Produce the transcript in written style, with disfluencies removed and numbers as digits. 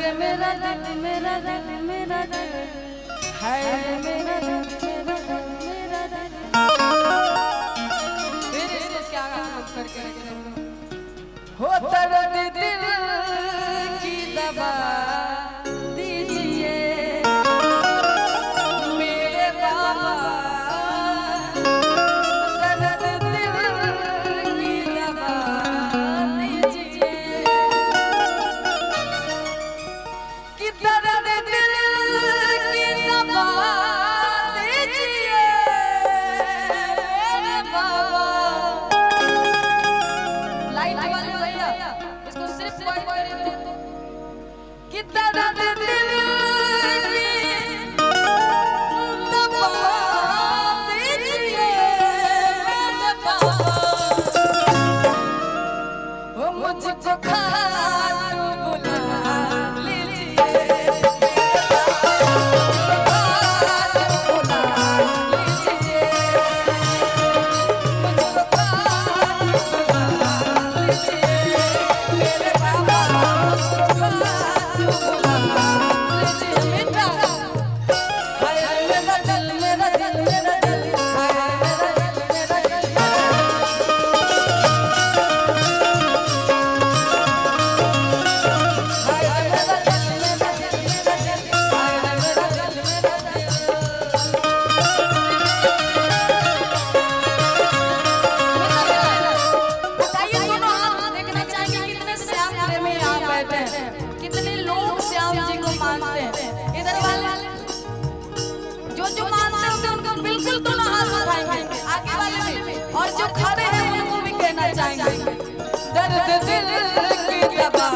रे मेरा दिल मेरा दिल मेरा दिल है मेरा दिल मेरा दिल मेरा दिल। फिर इसको क्या करके हो दर्द दिल की दवा दीजिए मेरे बाबा। दर्द दिल की दवा दीजिए कि दर्द दिल की दवा दीजिए मेरे बाबा। लाइट वाले भैया इसको सिर्फ पॉइंट करिए कि दर्द दिल की दवा दीजिए मेरे बाबा। वो मुझको खाटू बुला लीजिए खाटू बुला लीजिए मुझको खाटू बुला लीजिए मेरे बाबा। मुझको खाटू बुला लीजिए मीठा हाय मेरा दिल मेरा दिल मेरा दिल हाय मेरा दिल मेरा दिल। कितने लोग श्याम जी को मानते हैं? इधर वाले जो जो मानते हैं उनको बिल्कुल तो ना हाथ उठाएंगे, आगे वाले भी, और जो खड़े हैं उनको भी कहना चाहेंगे दर्द दिल की दवा